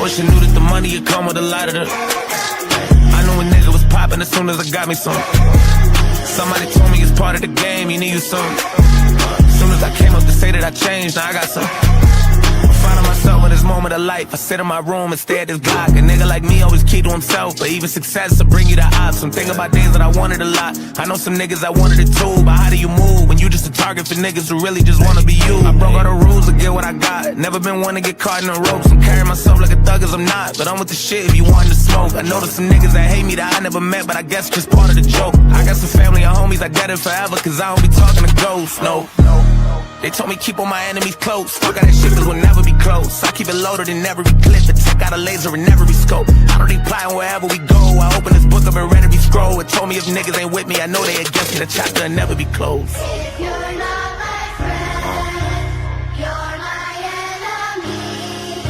wish I knew that the money would come with a lot of the. I knew a nigga was popping as soon as I got me some. Somebody told me it's part of the game, you need you some. As soon as I came up to say that I changed, now I got some. Finding myself in this moment of life. I sit in my room and stare at this Glock. A nigga like me always keep to himself, but even success will bring you the odds. I'm thinking about days that I wanted a lot. I know some niggas that wanted it too, but how do you move when you just a target for niggas who really just wanna be you? I broke all the rules to get what I got. Never been one to get caught in the ropes. I'm carrying myself like a thug as I'm not, but I'm with the shit if you wantin' to smoke. I know there's some niggas that hate me that I never met, but I guess just part of the joke. I got some family and homies that dead it forever, cause I don't be talking to ghosts, no. They told me keep all my enemies close. Fuck all that shit cause we'll never be close. I keep it loaded and never be clipped. And take out a laser and never be scoped. I don't need plotting wherever we go. I open this book up and ready to be scroll. It told me if niggas ain't with me, I know they against me. The chapter will never be closed. You're not my friend, you're my enemy.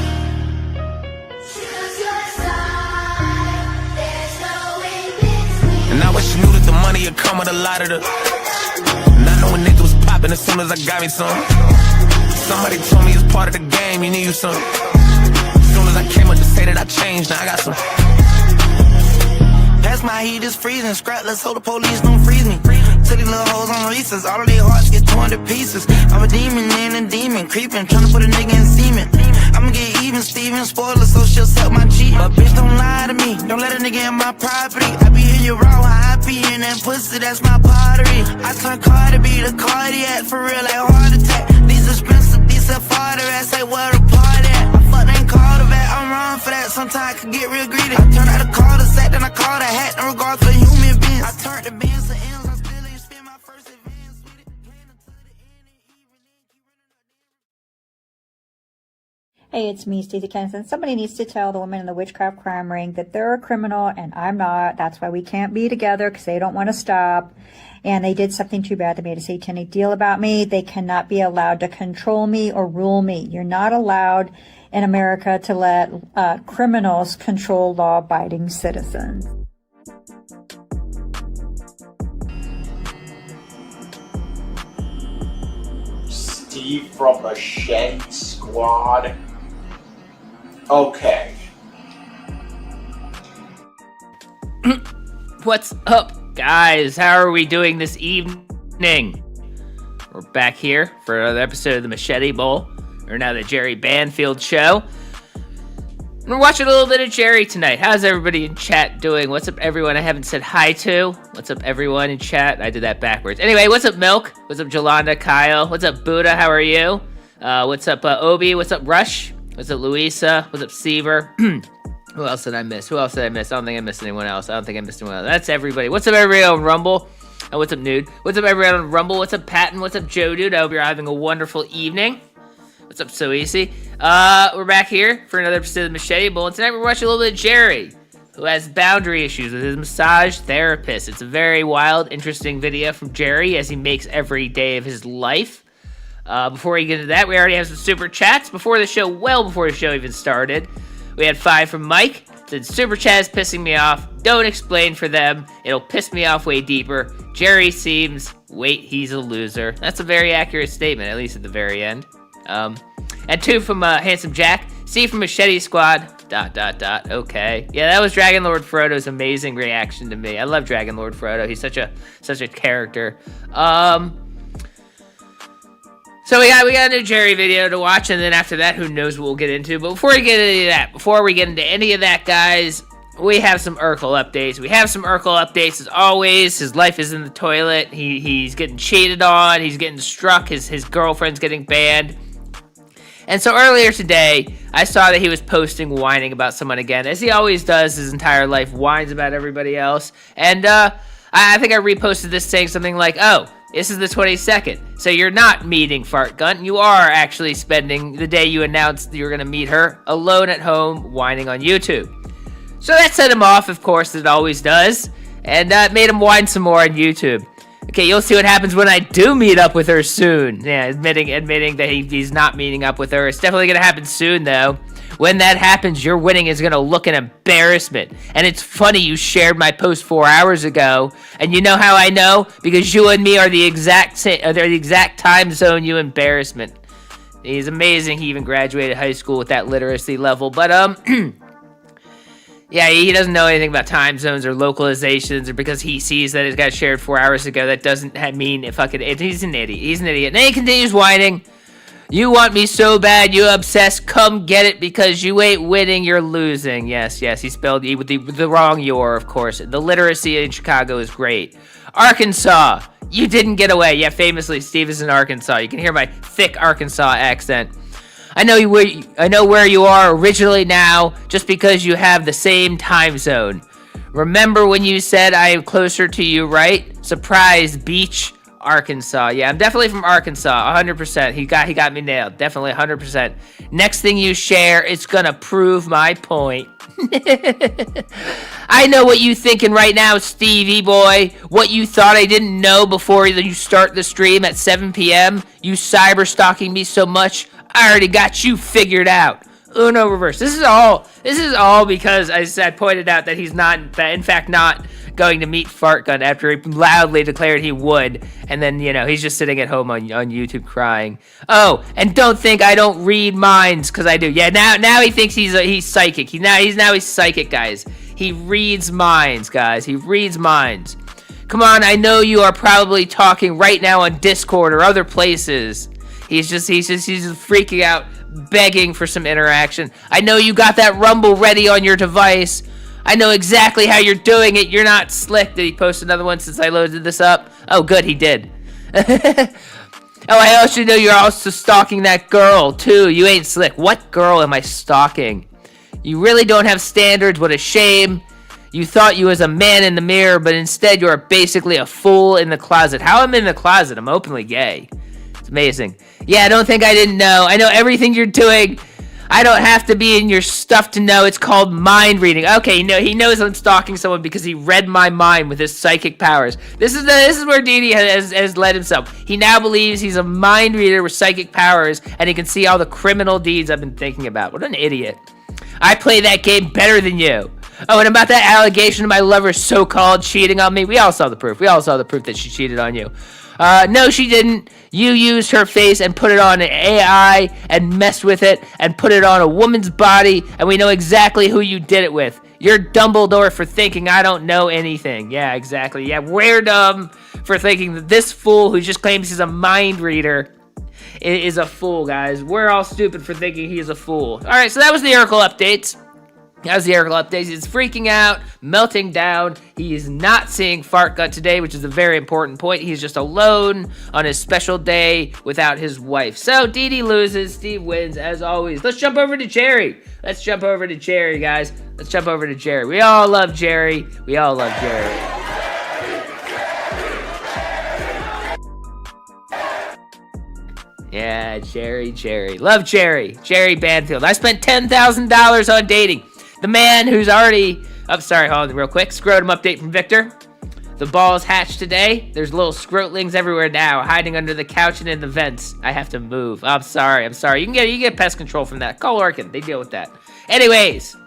Choose your side, there's no in between. And I wish you knew that the money would come with a lot of the. And I know a nigga was popping as soon as I got me some. Somebody told me it's part of the game, you need you some. As soon as I came up to say that I changed, now I got some. Pass my heat is freezing, scrap, let's hope the police don't freeze me. Till these little hoes on Reese's, all of their hearts get torn to pieces. I'm a demon and a demon, creeping, trying to put a nigga in semen. I'ma get even, Steven, spoiler, so she'll suck my cheek. But bitch, don't lie to me, don't let a nigga in my property. I be in your raw, I be in that pussy, that's my pottery. I turn car to be the cardiac, for real, like heart attack. These expensive, these are farther, I say where the party at. I fuck ain't called a vet, I'm wrong for that, sometimes I can get real greedy. I turn out the call to set, then I call the hat, no regard for human beings. I turn the bands to M's, I still ain't spend my first advance with it. Playing until the end and even then keep running up. Hey, it's me, Stacey Kennison. Somebody needs to tell the women in the witchcraft crime ring that they're a criminal and I'm not. That's why we can't be together, because they don't want to stop. And they did something too bad. They made a satanic deal about me. They cannot be allowed to control me or rule me. You're not allowed in America to let criminals control law-abiding citizens. Steve from Machete Squad. Okay. What's up, guys? How are we doing this evening? We're back here for another episode of the Machete Bowl, or now the Jerry Banfield Show. We're watching a little bit of Jerry tonight. How's everybody in chat doing? What's up, everyone I haven't said hi to? What's up, everyone in chat? I did that backwards. Anyway, what's up, Milk? What's up, Jolanda, Kyle? What's up, Buddha? How are you? What's up, Obi? What's up, Rush? What's up, Louisa? What's up, Seaver? Who else did I miss? I don't think I missed anyone else. That's everybody. What's up, everybody on Rumble? Oh, what's up, Nude? What's up, everybody on Rumble? What's up, Patton? What's up, Joe Dude? I hope you're having a wonderful evening. What's up, So Easy? We're back here for another episode of the Machete Bowl, and tonight we're watching a little bit of Jerry, who has boundary issues with his massage therapist. It's a very wild, interesting video from Jerry as he makes every day of his life. Before we get into that, we already have some super chats before the show, well before the show even started. We had 5 from Mike. Said, super chat is pissing me off. Don't explain for them. It'll piss me off way deeper. Jerry seems, wait, he's a loser. That's a very accurate statement, at least at the very end. And 2 from Handsome Jack. C from Machete Squad. ... Okay. Yeah, that was Dragon Lord Frodo's amazing reaction to me. I love Dragon Lord Frodo. He's such a character. So we got a new Jerry video to watch, and then after that, who knows what we'll get into. But before we get into any of that, guys, we have some Urkel updates. As always, his life is in the toilet. He's getting cheated on. He's getting struck. His girlfriend's getting banned. And so earlier today, I saw that he was posting whining about someone again, as he always does his entire life, whines about everybody else. And I think I reposted this saying something like, oh, this is the 22nd, so you're not meeting Fart Gun. You are actually spending the day you announced you were going to meet her alone at home whining on YouTube. So that set him off, of course, it always does, and made him whine some more on YouTube. Okay, you'll see what happens when I do meet up with her soon. Yeah, admitting that he's not meeting up with her. It's definitely going to happen soon, though. When that happens, your winning is going to look an embarrassment. And it's funny you shared my post 4 hours ago. And you know how I know? Because you and me are the exact time zone, you embarrassment. He's amazing. He even graduated high school with that literacy level. But yeah, he doesn't know anything about time zones or localizations, or because he sees that it got shared 4 hours ago. That doesn't mean he's an idiot. He's an idiot. And then he continues whining. You want me so bad, you obsessed. Come get it because you ain't winning, you're losing. Yes, he spelled E with the wrong "your," of course. The literacy in Chicago is great. Arkansas, you didn't get away. Yeah, famously, Steve is in Arkansas. You can hear my thick Arkansas accent. I know where you are originally now, just because you have the same time zone. Remember when you said I am closer to you, right? Surprise, Beach, Arkansas. Yeah, I'm definitely from Arkansas, 100%. He got me nailed, definitely 100%. Next thing you share, it's gonna prove my point. I know what you thinking right now, Stevie boy. What you thought I didn't know before you start the stream at 7 p.m. You cyber stalking me so much, I already got you figured out. Uno reverse. This is all because I pointed out that he's in fact not going to meet Fart Gun after he loudly declared he would, and then he's just sitting at home on YouTube crying. Oh, and don't think I don't read minds, because I do. Yeah, now he thinks he's psychic. He's psychic, guys. He reads minds, guys. He reads minds. Come on, I know you are probably talking right now on Discord or other places. He's just freaking out, begging for some interaction. I know you got that Rumble ready on your device. I know exactly how you're doing it. You're not slick. Did he post another one since I loaded this up? Oh, good, he did. Oh, I also know you're also stalking that girl, too. You ain't slick. What girl am I stalking? You really don't have standards. What a shame. You thought you was a man in the mirror, but instead you're basically a fool in the closet. How am I in the closet? I'm openly gay. It's amazing. Yeah, I don't think I didn't know. I know everything you're doing. I don't have to be in your stuff to know. It's called mind reading. Okay, he knows I'm stalking someone because he read my mind with his psychic powers. This is where Didi has led himself. He now believes he's a mind reader with psychic powers, and he can see all the criminal deeds I've been thinking about. What an idiot. I play that game better than you. Oh, and about that allegation of my lover so-called cheating on me, we all saw the proof. We all saw the proof that she cheated on you. No, she didn't. You used her face and put it on an AI and messed with it and put it on a woman's body, and we know exactly who you did it with. You're Dumbledore for thinking I don't know anything. Yeah, exactly. Yeah, we're dumb for thinking that this fool who just claims he's a mind reader is a fool, guys. We're all stupid for thinking he's a fool. All right, so that was the Oracle updates. How's the Oracle updates? He's freaking out, melting down. He is not seeing Fart Gut today, which is a very important point. He's just alone on his special day without his wife. So Didi loses, Steve wins, as always. Let's jump over to Jerry. Guys. Let's jump over to Jerry. We all love Jerry. Yeah, Jerry. Love Jerry. Jerry Banfield. I spent $10,000 on dating. The man who's already... Oh, sorry, hold on real quick. Scrotum update from Victor. The balls hatched today. There's little scrotlings everywhere now, hiding under the couch and in the vents. I have to move. I'm sorry. You can get pest control from that. Call Orkin. They deal with that. Anyways,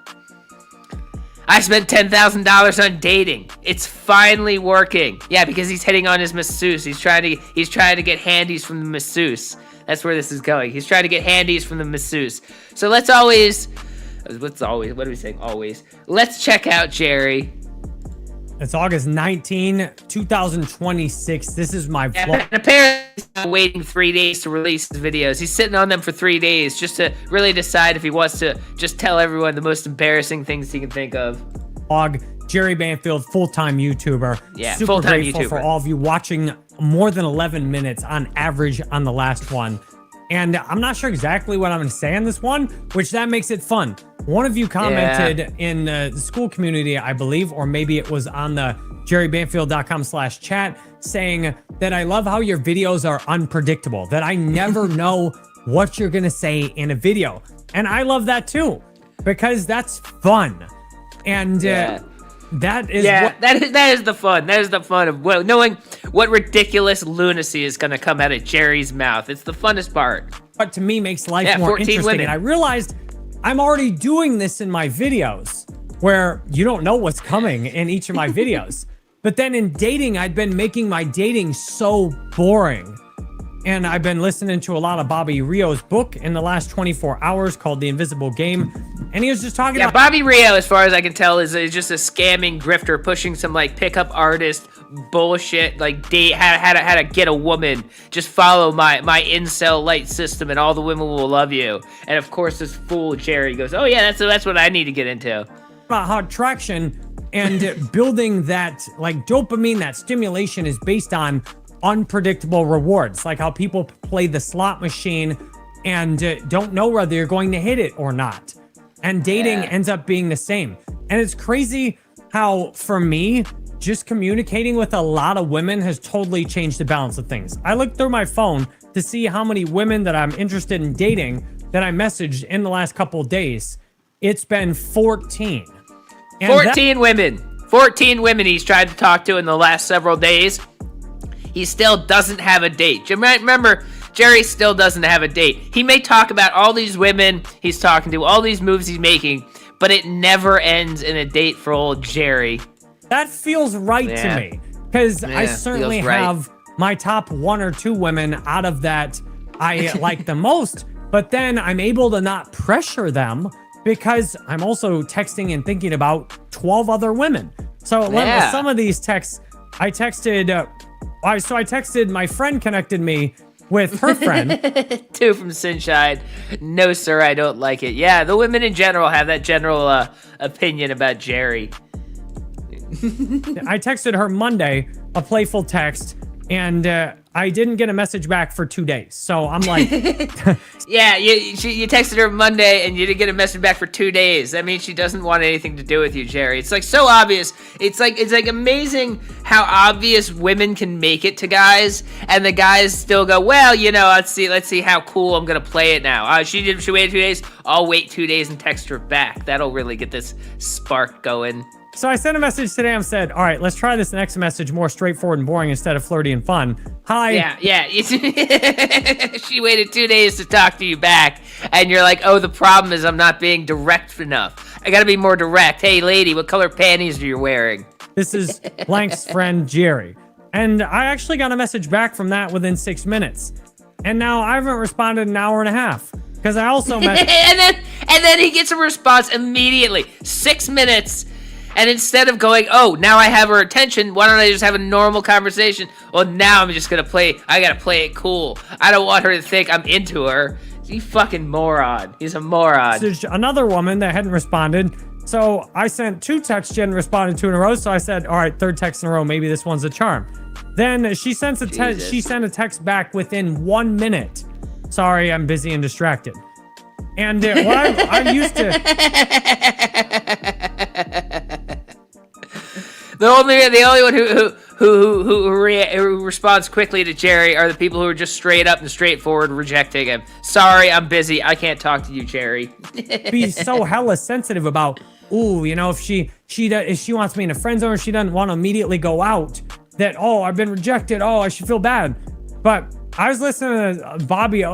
I spent $10,000 on dating. It's finally working. Yeah, because he's hitting on his masseuse. He's trying to get handies from the masseuse. That's where this is going. He's trying to get handies from the masseuse. So let's always... What are we saying? Always. Let's check out Jerry. It's August 19, 2026. This is my vlog. And apparently he's waiting 3 days to release his videos. He's sitting on them for 3 days just to really decide if he wants to just tell everyone the most embarrassing things he can think of. Jerry Banfield, full-time YouTuber. Yeah, super full-time grateful YouTuber. for all of you watching more than 11 minutes on average on the last one. And I'm not sure exactly what I'm going to say on this one, which that makes it fun. One of you commented in the school community, I believe, or maybe it was on the jerrybanfield.com/chat, saying that I love how your videos are unpredictable, that I never know what you're going to say in a video. And I love that too, because that's fun. And that is that is the fun. That is the fun of knowing what ridiculous lunacy is going to come out of Jerry's mouth. It's the funnest part. What to me makes life more interesting. Women. And I realized I'm already doing this in my videos where you don't know what's coming in each of my videos. But then in dating, I'd been making my dating so boring and I've been listening to a lot of Bobby Rio's book in the last 24 hours called The Invisible Game. And he was just talking Yeah, about Bobby Rio, as far as I can tell, is just a scamming grifter pushing some like pickup artist bullshit, like date how to get a woman. Just follow my incel light system, and all the women will love you. And of course, this fool Jerry goes, "Oh yeah, that's what I need to get into." how attraction and building that like dopamine, that stimulation is based on unpredictable rewards, like how people play the slot machine and don't know whether you're going to hit it or not. And dating ends up being the same. And it's crazy how, for me, just communicating with a lot of women has totally changed the balance of things. I looked through my phone to see how many women that I'm interested in dating that I messaged in the last couple of days. It's been 14. And 14 women. 14 women he's tried to talk to in the last several days. He still doesn't have a date. Remember, Jerry still doesn't have a date. He may talk about all these women he's talking to, all these moves he's making, but it never ends in a date for old Jerry. That feels right to me, because I certainly have my top 1 or 2 women out of that I like the most, but then I'm able to not pressure them because I'm also texting and thinking about 12 other women. So some of these texts, I texted, I texted my friend connected me with her friend. 2 from Sunshine. No, sir, I don't like it. Yeah, the women in general have that general opinion about Jerry. I texted her Monday, a playful text, and I didn't get a message back for 2 days. So I'm like... Yeah, you texted her Monday and you didn't get a message back for 2 days. That means she doesn't want anything to do with you, Jerry. It's like so obvious. It's like amazing how obvious women can make it to guys, and the guys still go, well, you know, let's see how cool I'm gonna play it now. She waited 2 days. I'll wait 2 days and text her back. That'll really get this spark going. So I sent a message today and said, all right, let's try this next message more straightforward and boring instead of flirty and fun. Hi. Yeah. She waited 2 days to talk to you back, and you're like, oh, the problem is I'm not being direct enough. I gotta be more direct. Hey, lady, what color panties are you wearing? This is Blank's friend, Jerry. And I actually got a message back from that within 6 minutes. And now I haven't responded in an hour and a half. Because I also messaged... and then he gets a response immediately. 6 minutes. And instead of going, oh, now I have her attention, why don't I just have a normal conversation? Well, now I'm just gonna I gotta play it cool. I don't want her to think I'm into her. You fucking moron. He's a moron. Another woman that hadn't responded. So I sent 2 texts she hadn't responded to in a row. So I said, all right, 3rd text in a row. Maybe this one's a charm. Then she sent a text back within 1 minute. Sorry, I'm busy and distracted. And what I used to... The only one who responds quickly to Jerry are the people who are just straight up and straightforward rejecting him. Sorry, I'm busy. I can't talk to you, Jerry. Be so hella sensitive about, ooh, you know, if she wants me in a friend zone or she doesn't want to immediately go out, that, oh, I've been rejected. Oh, I should feel bad. But I was listening to Bobby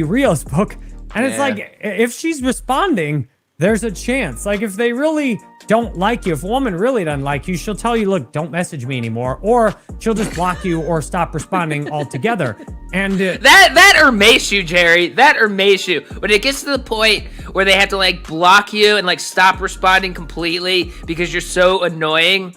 Rio's book, and it's like, if she's responding, there's a chance. Like, if they really don't like you, if a woman really doesn't like you, she'll tell you, look, don't message me anymore. Or she'll just block you or stop responding altogether. And that or mace you, Jerry. That or mace you. When it gets to the point where they have to, like, block you and, like, stop responding completely because you're so annoying,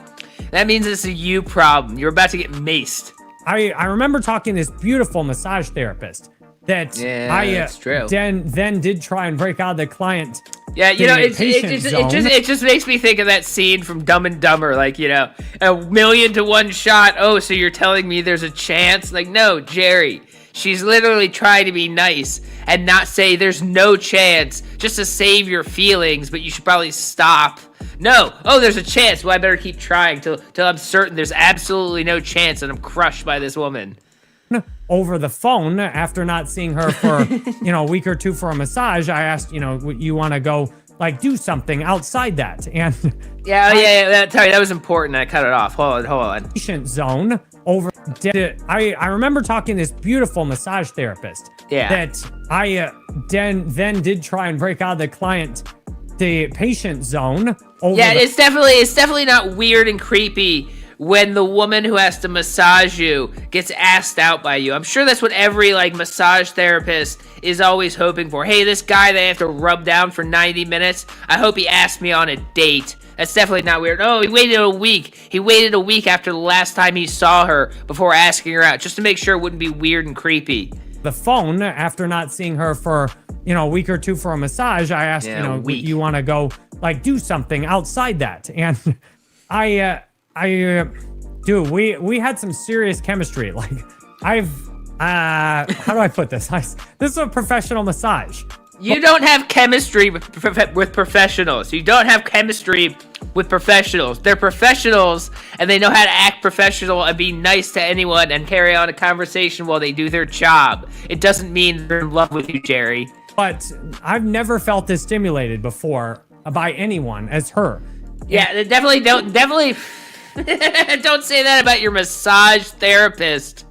that means it's a you problem. You're about to get maced. I remember talking to this beautiful massage therapist that that's true. Then did try and break out of the client. Yeah, you know, it just makes me think of that scene from Dumb and Dumber, like, you know, 1,000,000 to 1 shot. Oh, so you're telling me there's a chance? Like, no, Jerry, she's literally trying to be nice and not say there's no chance, just to save your feelings, but you should probably stop. No, oh, there's a chance. Well, I better keep trying till I'm certain there's absolutely no chance and I'm crushed by this woman. Over the phone, after not seeing her for, you know, a week or 2 for a massage, I asked, you know, you want to go, like, do something outside that. And sorry, that was important. I cut it off. Hold on. Patient zone over. I remember talking to this beautiful massage therapist. Yeah. That I then did try and break out of the patient zone. It's definitely not weird and creepy when the woman who has to massage you gets asked out by you. I'm sure that's what every like massage therapist is always hoping for. Hey, this guy they have to rub down for 90 minutes, I hope he asked me on a date. That's definitely not weird. Oh, he waited a week. He waited a week after the last time he saw her before asking her out, just to make sure it wouldn't be weird and creepy. The phone, after not seeing her for, a week or two for a massage, I asked, you want to go, like, do something outside that? And dude, we had some serious chemistry. Like, how do I put this? This is a professional massage. You don't have chemistry with professionals. You don't have chemistry with professionals. They're professionals, and they know how to act professional and be nice to anyone and carry on a conversation while they do their job. It doesn't mean they're in love with you, Jerry. But I've never felt this stimulated before by anyone as her. Yeah, definitely don't don't say that about your massage therapist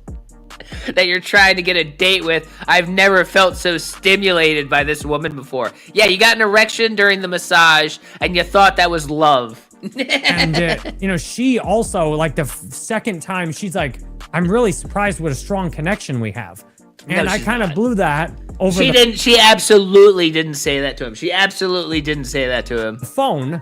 that you're trying to get a date with. I've never felt so stimulated by this woman before. Yeah, you got an erection during the massage, and you thought that was love. And, she also, like, the second time, she's like, I'm really surprised what a strong connection we have. And I kind of blew that over She absolutely didn't say that to him. She absolutely didn't say that to him. The phone.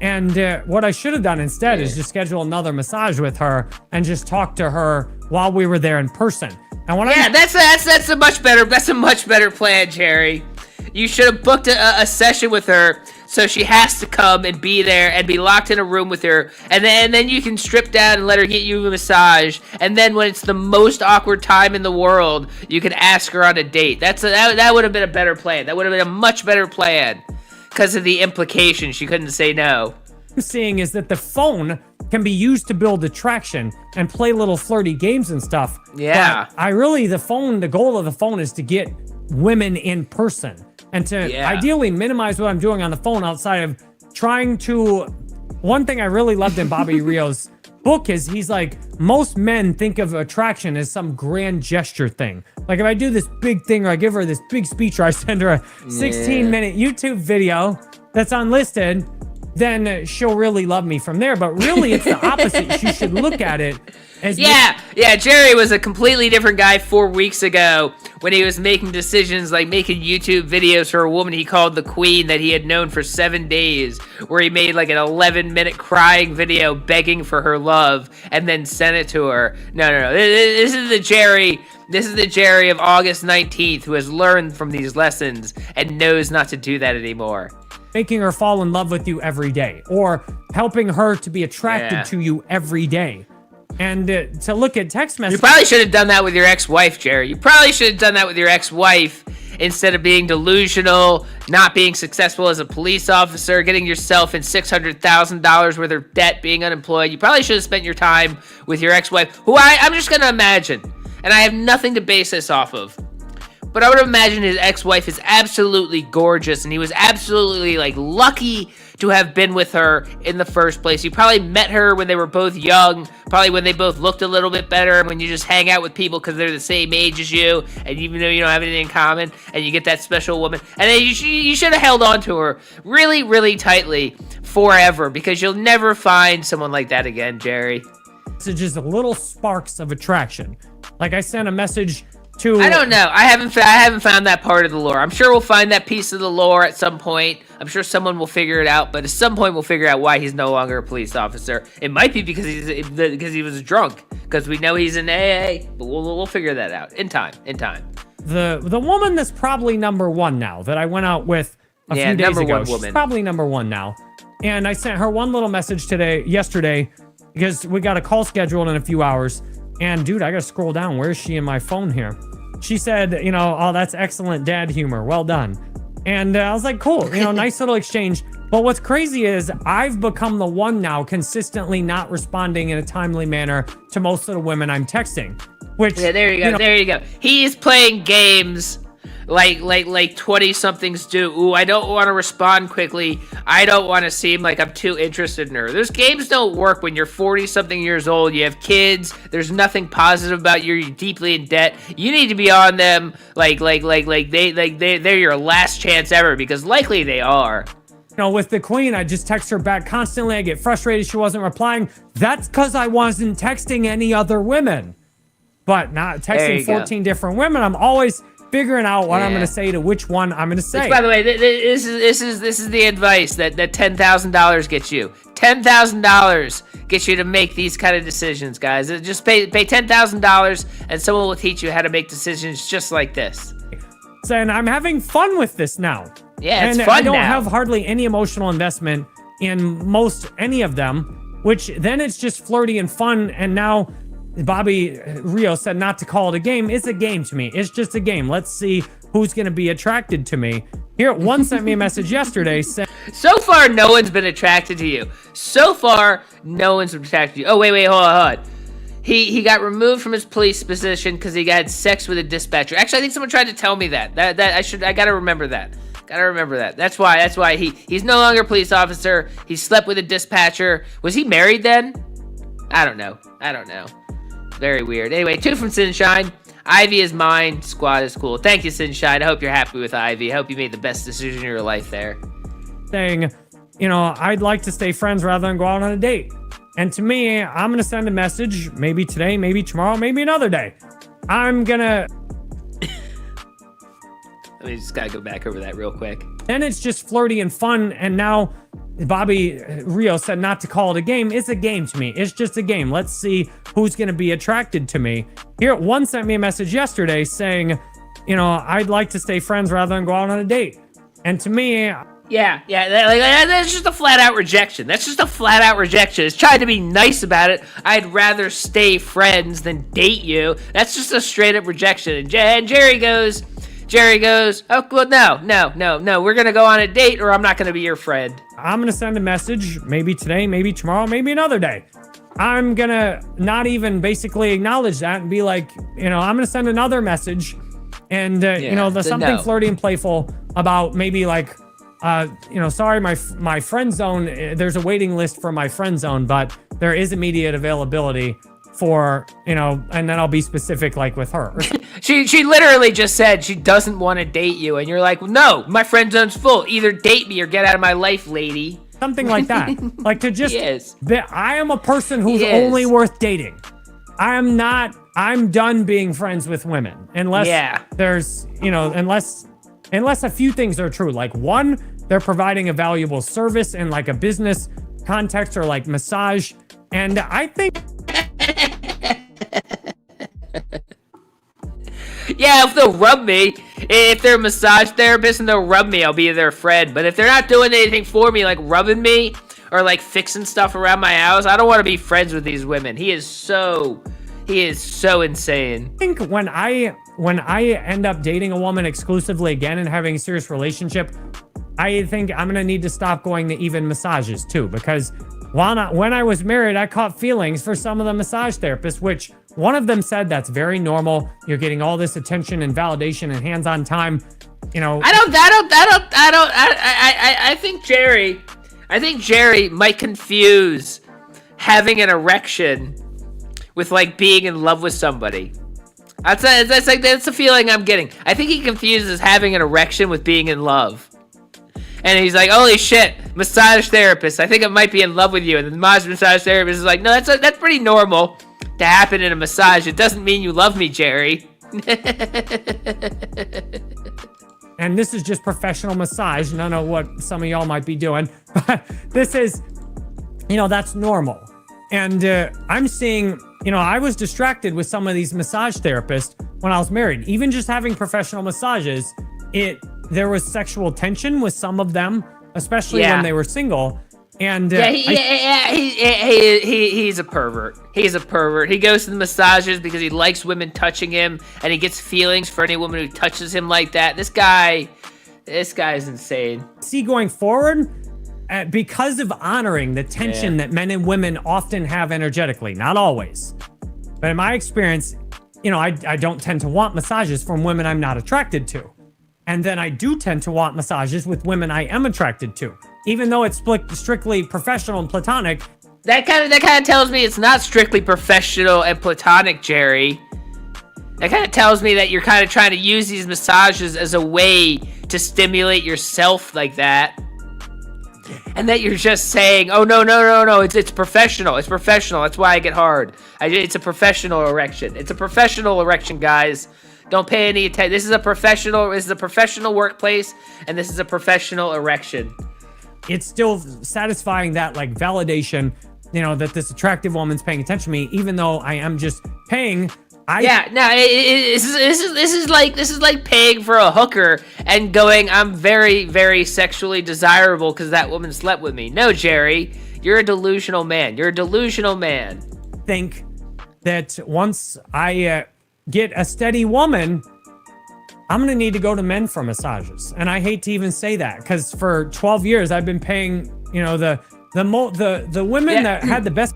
And what I should have done instead is just schedule another massage with her and just talk to her while we were there in person. And that's a much better plan, Jerry. You should have booked a session with her so she has to come and be there and be locked in a room with her, and then you can strip down and let her get you a massage, and then when it's the most awkward time in the world, you can ask her on a date. That would have been a better plan. That would have been a much better plan because of the implication. She couldn't say no. I'm seeing is that the phone can be used to build attraction and play little flirty games and stuff. Yeah. But the goal of the phone is to get women in person and to ideally minimize what I'm doing on the phone outside of trying to. One thing I really loved in Bobby Rio's book is he's like, most men think of attraction as some grand gesture thing. Like if I do this big thing or I give her this big speech or I send her a 16-minute YouTube video that's unlisted, then she'll really love me from there. But really, it's the opposite. She should look at it as... Yeah, Jerry was a completely different guy 4 weeks ago when he was making decisions like making YouTube videos for a woman he called the Queen that he had known for 7 days, where he made like an 11-minute crying video begging for her love and then sent it to her. No. This is the Jerry of August 19th who has learned from these lessons and knows not to do that anymore. Making her fall in love with you every day, or helping her to be attracted to you every day. And to look at text messages... You probably should have done that with your ex-wife, Jerry. You probably should have done that with your ex-wife instead of being delusional, not being successful as a police officer, getting yourself in $600,000 worth of debt, being unemployed. You probably should have spent your time with your ex-wife, who I'm just going to imagine, and I have nothing to base this off of, but I would imagine his ex-wife is absolutely gorgeous, and he was absolutely, like, lucky to have been with her in the first place. You probably met her when they were both young, probably when they both looked a little bit better, and when you just hang out with people because they're the same age as you, and even though you don't have anything in common, and you get that special woman, and then you should have held on to her really, really tightly forever, because you'll never find someone like that again, Jerry. It's just little sparks of attraction. Like I sent a message... I don't know. I haven't found that part of the lore. I'm sure we'll find that piece of the lore at some point. I'm sure someone will figure it out, but at some point we'll figure out why he's no longer a police officer. It might be because he was drunk, because we know he's in AA, but we'll figure that out in time. The woman that's probably number one now that I went out with a few days ago. She's probably number one now. And I sent her one little message yesterday, because we got a call scheduled in a few hours. And dude, I gotta scroll down. Where is she in my phone here? She said, oh, that's excellent dad humor. Well done. And I was like, cool, nice little exchange. But what's crazy is I've become the one now consistently not responding in a timely manner to most of the women I'm texting. Which, there you go. He's playing games like 20-somethings do. Ooh, I don't want to respond quickly. I don't want to seem like I'm too interested in her. Those games don't work when you're 40-something years old. You have kids. There's nothing positive about you. You're deeply in debt. You need to be on them they're your last chance ever, because likely they are. with the queen, I just text her back constantly. I get frustrated she wasn't replying. That's because I wasn't texting any other women. But not texting 14 different women. I'm always figuring out what I'm going to say to which one I'm going to say. Which, by the way, this is the advice that $10,000 gets you. $10,000 gets you to make these kind of decisions, guys. Just pay $10,000 and someone will teach you how to make decisions just like this. And I'm having fun with this now. Yeah, it's and fun I don't now. have hardly any emotional investment in any of them, which then it's just flirty and fun. And now Bobby Rio said not to call it a game. It's a game to me. It's just a game. Let's see who's going to be attracted to me. Here, one sent me a message yesterday saying, so far, no one's been attracted to you. So far, no one's been attracted to you. Oh, wait, hold on. He got removed from his police position because he had sex with a dispatcher. Actually, I think someone tried to tell me that. I gotta remember that. That's why he's no longer a police officer. He slept with a dispatcher. Was he married then? I don't know. Very weird. Anyway, 2 from Sunshine. Ivy is mine. Squad is cool. Thank you, Sunshine. I hope you're happy with Ivy. I hope you made the best decision in your life there. saying, I'd like to stay friends rather than go out on a date. And to me, I'm going to send a message, maybe today, maybe tomorrow, maybe another day. I'm going to... I mean, just got to go back over that real quick. Then it's just flirty and fun. And now Bobby Rio said not to call it a game. It's a game to me. It's just a game. Let's see who's going to be attracted to me. Here, one sent me a message yesterday saying, I'd like to stay friends rather than go out on a date. And to me... Yeah, that's just a flat-out rejection. It's trying to be nice about it. I'd rather stay friends than date you. That's just a straight-up rejection. And Jerry goes, oh, well, no. We're going to go on a date or I'm not going to be your friend. I'm going to send a message, maybe today, maybe tomorrow, maybe another day. I'm going to not even basically acknowledge that and be like, I'm going to send another message. And, there's something flirty and playful about maybe like, sorry, my friend zone, there's a waiting list for my friend zone, but there is immediate availability for, and then I'll be specific like with her. She literally just said she doesn't want to date you. And you're like, no, my friend zone's full. Either date me or get out of my life, lady. Something like that. Like to just, Yes. I am a person who's only worth dating. I'm done being friends with women. Unless there's, unless a few things are true. Like one, they're providing a valuable service in like a business context or like massage. And I think... Yeah, if they'll rub me, if they're a massage therapist and they'll rub me, I'll be their friend. But if they're not doing anything for me, like rubbing me or like fixing stuff around my house, I don't want to be friends with these women. He is so insane. I think when I end up dating a woman exclusively again and having a serious relationship, I think I'm gonna need to stop going to even massages too, because when I was married, I caught feelings for some of the massage therapists, which one of them said that's very normal. You're getting all this attention and validation and hands-on time. I think Jerry might confuse having an erection with like being in love with somebody. That's the feeling I'm getting. I think he confuses having an erection with being in love. And he's like, holy shit, massage therapist, I think I might be in love with you. And the massage therapist is like, no, that's pretty normal to happen in a massage. It doesn't mean you love me, Jerry. And this is just professional massage. I don't know what some of y'all might be doing, but this is, that's normal. And I'm seeing, I was distracted with some of these massage therapists when I was married. Even just having professional massages, there was sexual tension with some of them, especially when they were single. And he's a pervert. He's a pervert. He goes to the massages because he likes women touching him, and he gets feelings for any woman who touches him like that. This guy is insane. See, going forward, because of honoring the tension that men and women often have energetically, not always, but in my experience, I don't tend to want massages from women I'm not attracted to. And then I do tend to want massages with women I am attracted to, even though it's strictly professional and platonic. That kind of tells me it's not strictly professional and platonic, Jerry. That kind of tells me that you're kind of trying to use these massages as a way to stimulate yourself like that. and that you're just saying, "Oh no, it's professional. It's professional. That's why I get hard. It's a professional erection. It's a professional erection, guys. Don't pay any attention. This is a professional workplace, and this is a professional erection." It's still satisfying that like validation, that this attractive woman's paying attention to me, even though I am just paying. This is like paying for a hooker and going, "I'm very, very sexually desirable because that woman slept with me." No, Jerry, you're a delusional man. You're a delusional man. Think that once I get a steady woman, I'm gonna need to go to men for massages, and I hate to even say that because for 12 years I've been paying, the women that had the best.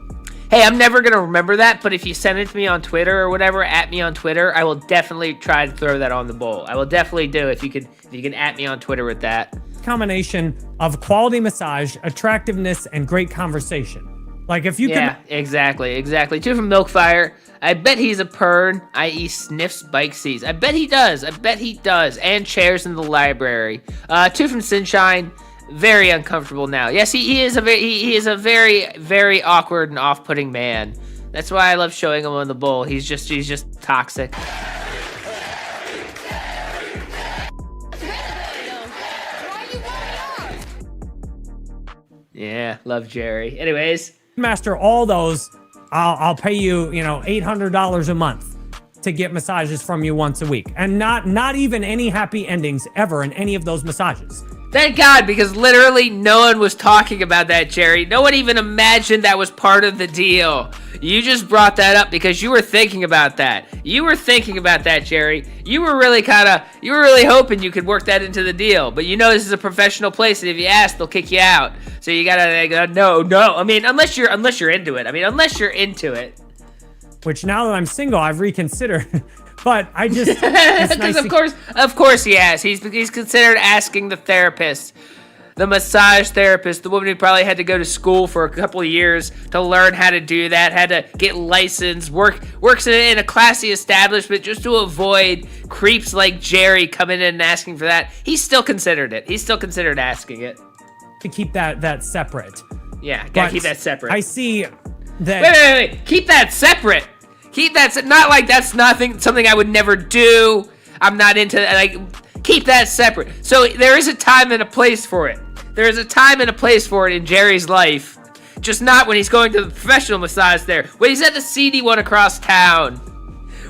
Hey, I'm never going to remember that, but if you send it to me on Twitter or whatever, at me on Twitter, I will definitely try to throw that on the bowl. I will definitely do if you can at me on Twitter with that. Combination of quality massage, attractiveness, and great conversation. Like if you can... Yeah, exactly. Two from Milkfire. I bet he's a pern, i.e. sniffs bike seats. I bet he does. And chairs in the library. Two from Sunshine. Very uncomfortable now. Yes, he is a very, very awkward and off-putting man. That's why I love showing him on the bowl. He's just toxic. Yeah, love Jerry. Anyways, master all those. I'll pay you, $800 a month to get massages from you once a week, and not even any happy endings ever in any of those massages. Thank God, because literally no one was talking about that, Jerry. No one even imagined that was part of the deal. You just brought that up because you were thinking about that. Jerry. You were really hoping you could work that into the deal. But this is a professional place, and if you ask, they'll kick you out. So you gotta no. I mean, unless you're into it. Which now that I'm single, I've reconsidered. But I just... Because of course he has. He's considered asking the therapist, the massage therapist, the woman who probably had to go to school for a couple of years to learn how to do that, had to get licensed, works in a classy establishment just to avoid creeps like Jerry coming in and asking for that. He's still considered it. He's still considered asking it. To keep that separate. Yeah, gotta keep that separate. I see that... Wait. Keep that separate. Not like that's something I would never do. I'm not into keep that separate. So there is a time and a place for it. There is a time and a place for it in Jerry's life. Just not when he's going to the professional massage there. When he's at the seedy one across town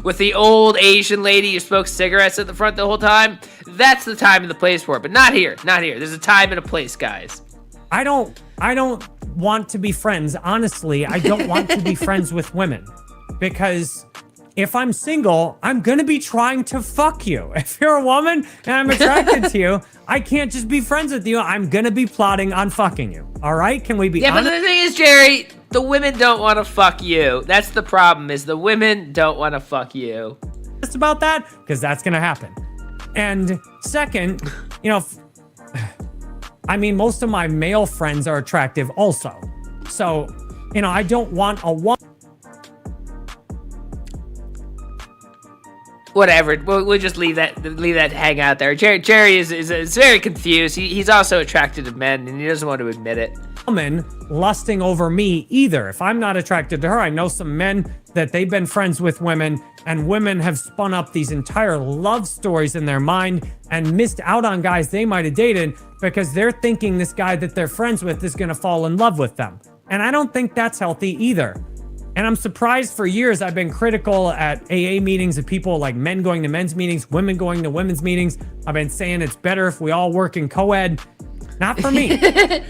with the old Asian lady who smokes cigarettes at the front the whole time. That's the time and the place for it. But not here. There's a time and a place, guys. I don't want to be friends. Honestly, I don't want to be friends with women. Because if I'm single, I'm going to be trying to fuck you. If you're a woman and I'm attracted to you, I can't just be friends with you. I'm going to be plotting on fucking you. All right? Can we be honest? Yeah, but the thing is, Jerry, the women don't want to fuck you. That's the problem, is the women don't want to fuck you. Just about that? Because that's going to happen. And second, most of my male friends are attractive also. So, I don't want a woman. Whatever. We'll just leave that hang out there. Jerry is very confused. He's also attracted to men, and he doesn't want to admit it. Woman lusting over me either. If I'm not attracted to her, I know some men that they've been friends with women, and women have spun up these entire love stories in their mind and missed out on guys they might have dated because they're thinking this guy that they're friends with is going to fall in love with them. And I don't think that's healthy either. And I'm surprised for years I've been critical at AA meetings of people like men going to men's meetings, women going to women's meetings. I've been saying it's better if we all work in co-ed. Not for me. No,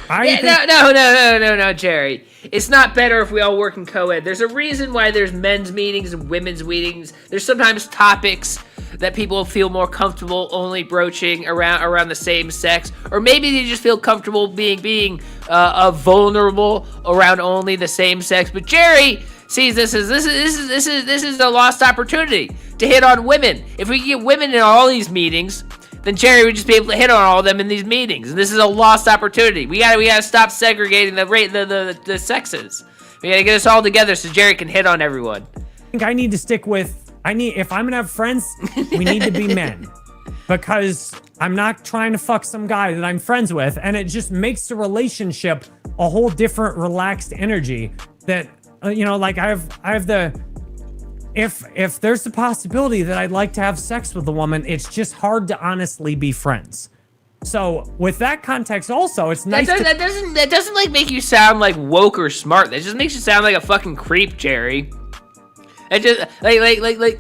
Jerry. It's not better if we all work in co-ed. There's a reason why there's men's meetings and women's meetings. There's sometimes topics that people feel more comfortable only broaching around the same sex, or maybe they just feel comfortable being vulnerable around only the same sex. But Jerry sees this is a lost opportunity to hit on women. If we get women in all these meetings, then Jerry would just be able to hit on all of them in these meetings. And this is a lost opportunity. We gotta stop segregating the sexes. We gotta get us all together so Jerry can hit on everyone. I think I need to stick with if I'm gonna have friends, we need to be men. Because I'm not trying to fuck some guy that I'm friends with. And it just makes the relationship a whole different relaxed energy that, like I have the, if there's the possibility that I'd like to have sex with a woman, it's just hard to honestly be friends. So with that context also, it's nice. That doesn't like make you sound like woke or smart. That just makes you sound like a fucking creep, Jerry. It just like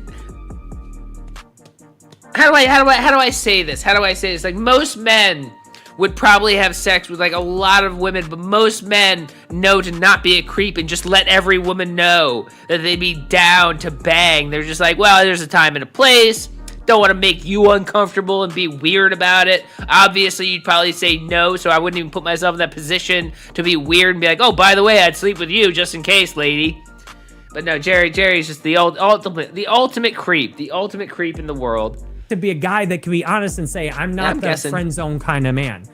how do I say this? How do I say this? Like, most men would probably have sex with like a lot of women, but most men know to not be a creep and just let every woman know that they'd be down to bang. They're just like, well, there's a time and a place. Don't want to make you uncomfortable and be weird about it. Obviously, you'd probably say no, so I wouldn't even put myself in that position to be weird and be like, oh, by the way, I'd sleep with you just in case, lady. But no, Jerry's just the ultimate creep in the world. To be a guy that can be honest and say, I'm not the friend zone kind of man.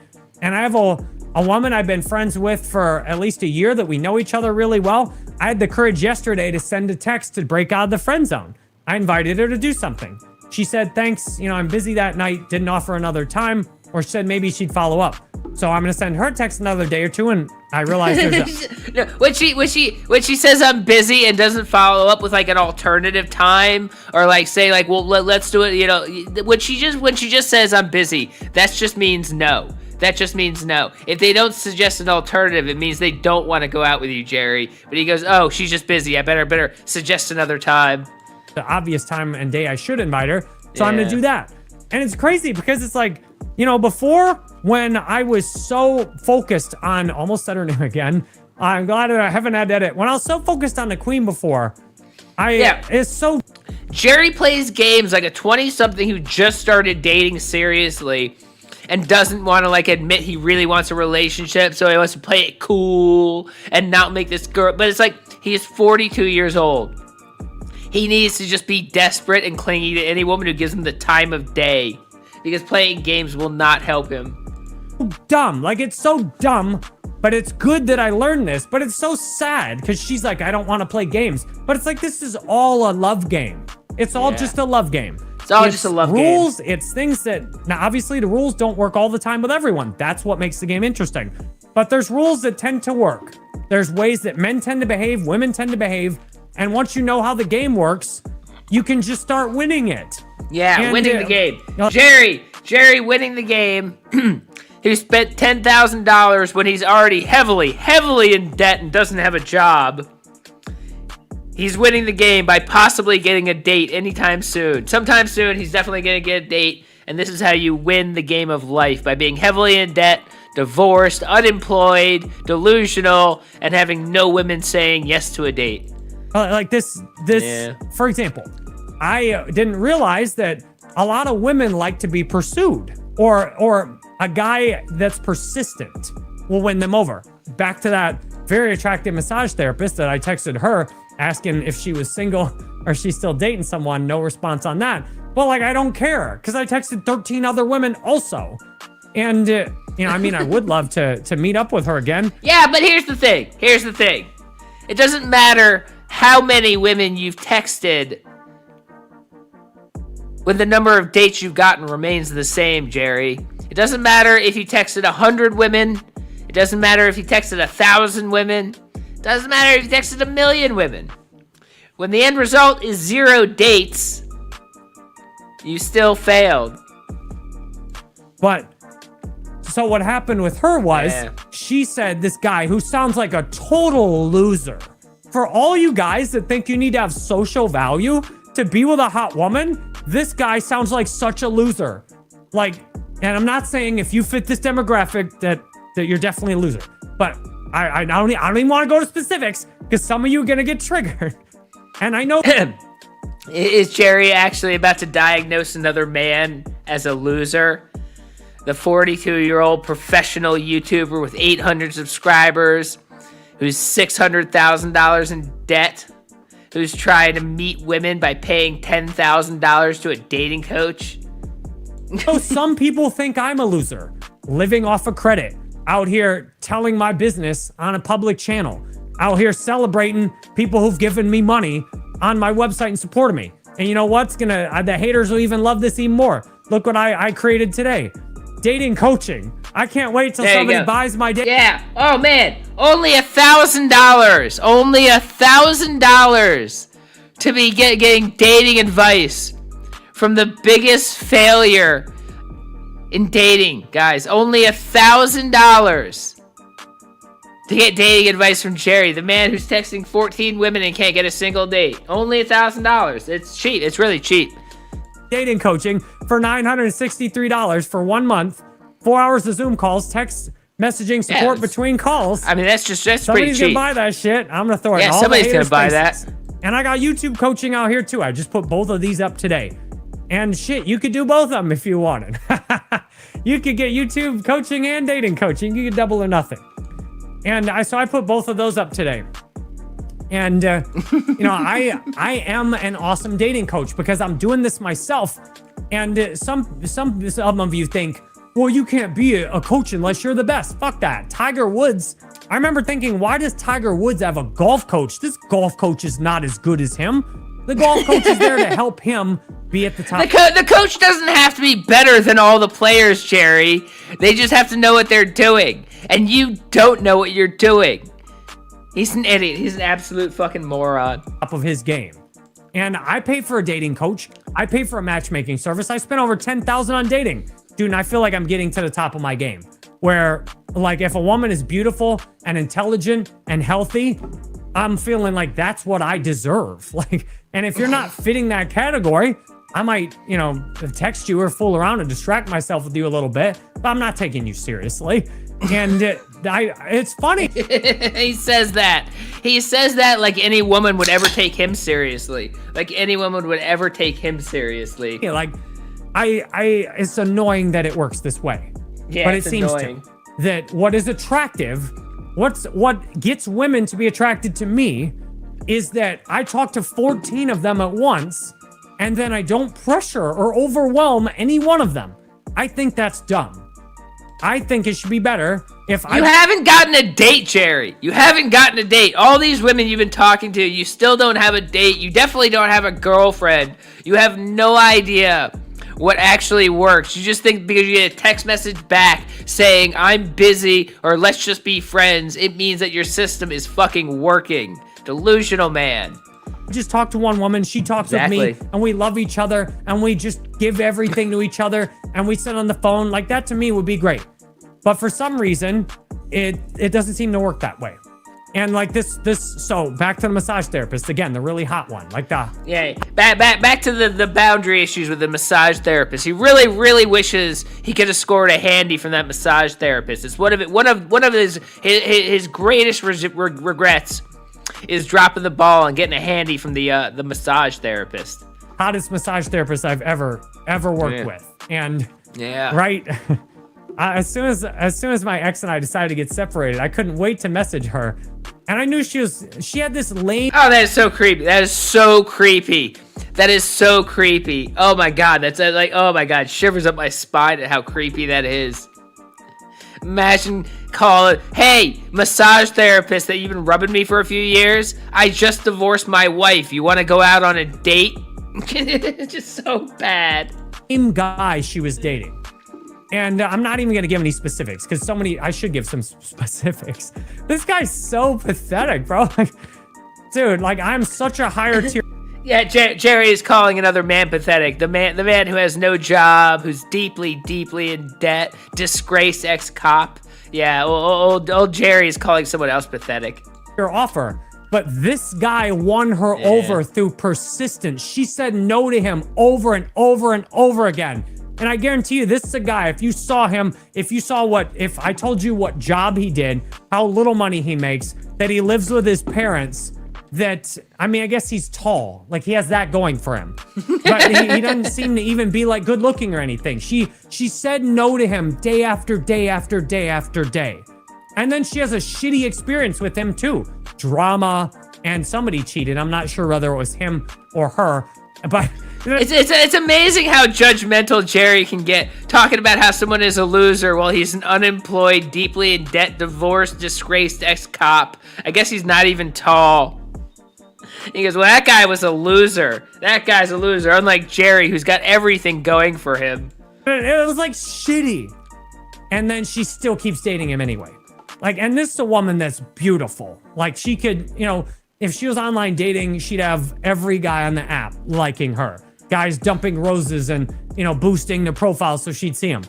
And I have a woman I've been friends with for at least a year that we know each other really well. I had the courage yesterday to send a text to break out of the friend zone. I invited her to do something. She said, thanks, I'm busy that night, didn't offer another time, or she said maybe she'd follow up. So I'm gonna send her a text another day or two, and I realized there's no, when she says I'm busy and doesn't follow up with like an alternative time, or like say like, well, let's do it, when she just says I'm busy, that just means no. That just means no. If they don't suggest an alternative, it means they don't want to go out with you, Jerry. But he goes, oh, she's just busy, I better suggest another time. The obvious time and day I should invite her, so I'm gonna do that. And it's crazy because it's like, before, when I was so focused on, almost said her name again, I'm glad I haven't had to edit. When I was so focused on the queen before, it's so... Jerry plays games like a 20-something who just started dating seriously and doesn't want to like admit he really wants a relationship, so he wants to play it cool and not make this girl... But it's like, he's 42 years old. He needs to just be desperate and clingy to any woman who gives him the time of day, because playing games will not help him. Dumb. Like, it's so dumb, but it's good that I learned this, but it's so sad because she's like, I don't want to play games. But it's like, this is all a love game. It's all just a love game. It's all just a love game. Rules, it's things that, now obviously the rules don't work all the time with everyone. That's what makes the game interesting. But there's rules that tend to work. There's ways that men tend to behave, women tend to behave. And once you know how the game works, you can just start winning it. Yeah, and winning the game. Jerry winning the game. He spent $10,000 when he's already heavily in debt and doesn't have a job. He's winning the game by possibly getting a date anytime soon. Sometime soon, he's definitely going to get a date. And this is how you win the game of life, by being heavily in debt, divorced, unemployed, delusional, and having no women saying yes to a date. Like this, for example, I didn't realize that a lot of women like to be pursued, or a guy that's persistent will win them over. Back to that very attractive massage therapist that I texted her asking if she was single or she's still dating someone. No response on that. Well, like, I don't care because I texted 13 other women also. And, I would love to meet up with her again. Yeah, but here's the thing. It doesn't matter how many women you've texted when the number of dates you've gotten remains the same, Jerry. It doesn't matter if you texted 100 women. It doesn't matter if you texted 1,000 women. It doesn't matter if you texted 1,000,000 women. When the end result is 0 dates, you still failed. But, so what happened with her was, she said this guy who sounds like a total loser. For all you guys that think you need to have social value to be with a hot woman, this guy sounds like such a loser. Like, and I'm not saying if you fit this demographic that you're definitely a loser. But I don't even want to go to specifics because some of you are going to get triggered. And I know... Is Jerry actually about to diagnose another man as a loser? The 42-year-old professional YouTuber with 800 subscribers, who's $600,000 in debt, who's trying to meet women by paying $10,000 to a dating coach. So some people think I'm a loser, living off of credit, out here telling my business on a public channel, out here celebrating people who've given me money on my website and supported me. And you know what's the haters will even love this even more. look what I created today. Dating coaching. I can't wait till There you somebody go. buys my date. Yeah. Oh man, only $1,000. Only $1,000 to be getting dating advice from the biggest failure in dating, guys. Only $1,000 to get dating advice from Jerry, the man who's texting 14 women and can't get a single date. Only $1,000. It's cheap. It's really cheap. Dating coaching for $963 for 1 month. 4 hours of Zoom calls, text messaging support that's- between calls. I mean, that's pretty Somebody's cheap. gonna buy that shit. I'm gonna throw it. Yeah, in all somebody's the gonna haters' buy faces. that. And I got YouTube coaching out here too. I just put both of these up today. And shit, you could do both of them if you wanted. You could get YouTube coaching and dating coaching. You could double or nothing. And I put both of those up today. And I am an awesome dating coach because I'm doing this myself. And some of you think, well, you can't be a coach unless you're the best. Fuck that. Tiger Woods. I remember thinking, why does Tiger Woods have a golf coach? This golf coach is not as good as him. The golf coach is there to help him be at the top. The coach doesn't have to be better than all the players, Jerry. They just have to know what they're doing. And you don't know what you're doing. He's an idiot. He's an absolute fucking moron. Top of his game. And I pay for a dating coach. I pay for a matchmaking service. I spent over $10,000 on dating. Dude, and I feel like I'm getting to the top of my game. Where, like, if a woman is beautiful and intelligent and healthy, I'm feeling like that's what I deserve. Like, and if you're not fitting that category, I might, text you or fool around and distract myself with you a little bit, but I'm not taking you seriously. And it's funny. He says that. He says that like any woman would ever take him seriously. Like any woman would ever take him seriously. Like, it's annoying that it works this way. Yeah, but it's it seems annoying. that what is attractive, what gets women to be attracted to me is that I talk to 14 of them at once, and then I don't pressure or overwhelm any one of them. I think that's dumb. I think it should be better if You haven't gotten a date, Jerry. You haven't gotten a date. All these women you've been talking to, you still don't have a date. You definitely don't have a girlfriend. You have no idea what actually works. You just think because you get a text message back saying, I'm busy, or let's just be friends, it means that your system is fucking working. Delusional man. just talk to one woman, she talks with me, and we love each other, and we just give everything to each other, and we sit on the phone, like that to me would be great. But for some reason, it doesn't seem to work that way. And like so back to the massage therapist again, the really hot one, like the back to the boundary issues with the massage therapist. He really wishes he could have scored a handy from that massage therapist. It's one of his greatest regrets is dropping the ball and getting a handy from the massage therapist. hottest massage therapist I've ever worked with, and right. As soon as my ex and I decided to get separated, I couldn't wait to message her. And I knew she had this lame... Oh, that is so creepy. That is so creepy. That is so creepy. Oh my god, that's like, oh my god, shivers up my spine at how creepy that is. Imagine calling, hey, massage therapist that you've been rubbing me for a few years, I just divorced my wife. You want to go out on a date? It's just so bad. Same guy she was dating. And I'm not even going to give any specifics because I should give some specifics. This guy's so pathetic, bro. Like, dude, like I'm such a higher tier. Yeah, Jerry is calling another man pathetic. The man who has no job, who's deeply in debt, disgraced ex-cop. Yeah, old Jerry is calling someone else pathetic. Your offer. But this guy won her over through persistence. She said no to him over and over and over again. And I guarantee you, this is a guy, if you saw if I told you what job he did, how little money he makes, that he lives with his parents, I guess he's tall. Like, he has that going for him. But he doesn't seem to even be, like, good looking or anything. She said no to him day after day after day after day. And then she has a shitty experience with him, too. Drama, and somebody cheated. I'm not sure whether it was him or her, but... It's amazing how judgmental Jerry can get, talking about how someone is a loser while he's an unemployed, deeply in debt, divorced, disgraced ex-cop. I guess he's not even tall. He goes, well, that guy was a loser. That guy's a loser. Unlike Jerry, who's got everything going for him. It was like shitty. And then she still keeps dating him anyway. Like, and this is a woman that's beautiful. Like, she could, if she was online dating, she'd have every guy on the app liking her. Guys dumping roses and, boosting the profile so she'd see him.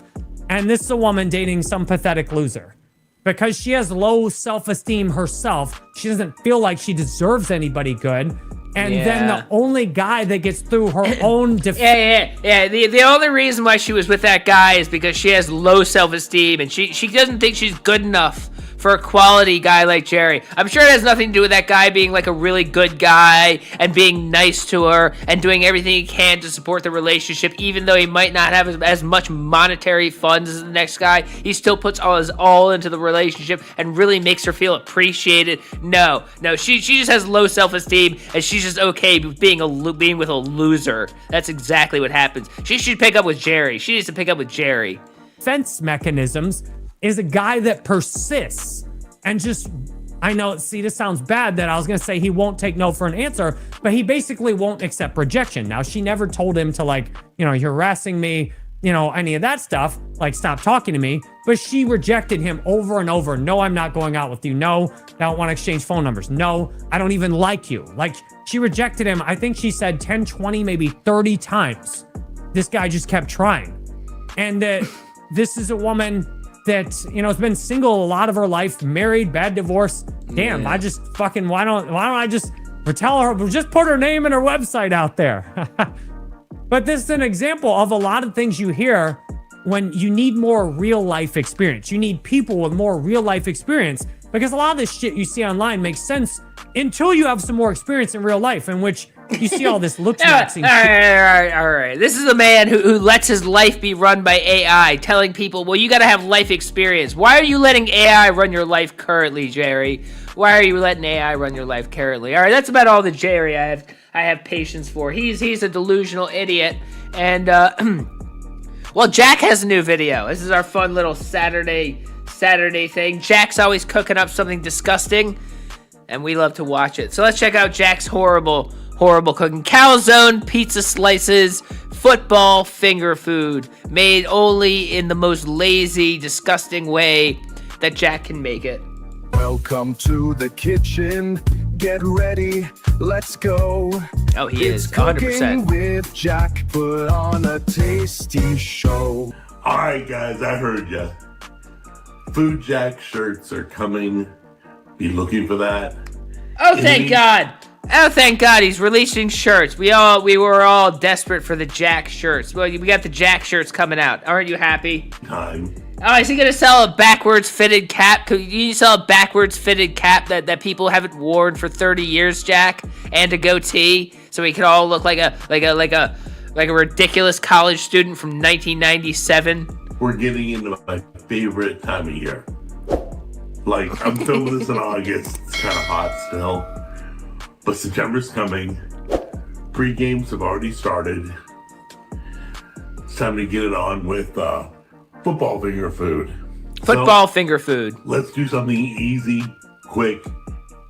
And this is a woman dating some pathetic loser. Because she has low self-esteem herself, she doesn't feel like she deserves anybody good. And then the only guy that gets through her own Yeah. The only reason why she was with that guy is because she has low self-esteem and she doesn't think she's good enough for a quality guy like Jerry. I'm sure it has nothing to do with that guy being like a really good guy and being nice to her and doing everything he can to support the relationship, even though he might not have as much monetary funds as the next guy. He still puts his all into the relationship and really makes her feel appreciated. No, she just has low self-esteem and she's just okay with being with a loser. That's exactly what happens. She should pick up with Jerry. She needs to pick up with Jerry. Defense mechanisms is a guy that persists and just, I know, see, this sounds bad that I was going to say he won't take no for an answer, but he basically won't accept rejection. Now, she never told him to you're harassing me, any of that stuff, like stop talking to me, but she rejected him over and over. No, I'm not going out with you. No, I don't want to exchange phone numbers. No, I don't even like you. Like, she rejected him. I think she said 10, 20, maybe 30 times. This guy just kept trying. And this is a woman that, has been single a lot of her life, married, bad divorce. Damn, I just fucking, why don't I just tell her, just put her name and her website out there. But this is an example of a lot of things you hear when you need more real life experience. You need people with more real life experience, because a lot of this shit you see online makes sense until you have some more experience in real life, in which you see all this looks-maxing shit. All right. This is a man who lets his life be run by AI, telling people, well, you got to have life experience. Why are you letting AI run your life currently, Jerry? Why are you letting AI run your life currently? All right, that's about all the Jerry I have patience for. He's a delusional idiot. And, well, Jack has a new video. This is our fun little Saturday thing. Jack's always cooking up something disgusting, and we love to watch it. So let's check out Jack's horrible cooking. Calzone pizza slices, football finger food, made only in the most lazy, disgusting way that Jack can make it. Welcome to the kitchen. Get ready. Let's go. Oh, he It's is 100%. Cooking with Jack. Put on a tasty show. All right, guys, I heard ya. Food Jack shirts are coming. Be looking for that. Oh, thank God. Oh, thank God, he's releasing shirts. We were all desperate for the Jack shirts. Well, we got the Jack shirts coming out. Aren't you happy? Time. Oh, is he gonna sell a backwards fitted cap? Could you sell a backwards fitted cap that people haven't worn for 30 years, Jack? And a goatee, so we can all look like a ridiculous college student from 1997. We're getting into my favorite time of year. Like, I'm filming this in August. It's kind of hot still. But September's coming. Pre-games have already started. It's time to get it on with football finger food. Finger food. Let's do something easy, quick,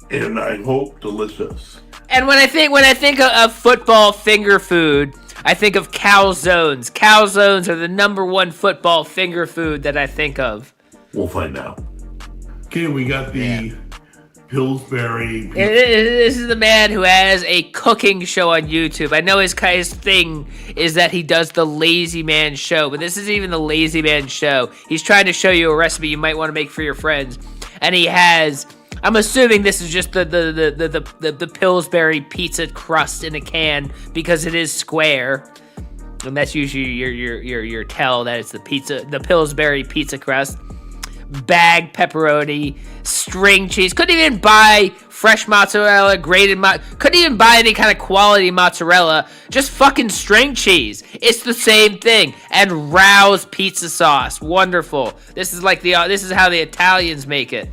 and I hope delicious. And when I think of football finger food, I think of calzones. Calzones are the #1 football finger food that I think of. We'll find out. Okay, we got the Pillsbury. This is the man who has a cooking show on YouTube. I know his thing is that he does the Lazy Man show, but this isn't even the Lazy Man show. He's trying to show you a recipe you might want to make for your friends, and he has. I'm assuming this is just the Pillsbury pizza crust in a can because it is square, and that's usually your tell that it's the Pillsbury pizza crust. Bag pepperoni, string cheese. Couldn't even buy fresh mozzarella, couldn't even buy any kind of quality mozzarella. Just fucking string cheese. It's the same thing. And Rao's pizza sauce. Wonderful. This is how the Italians make it.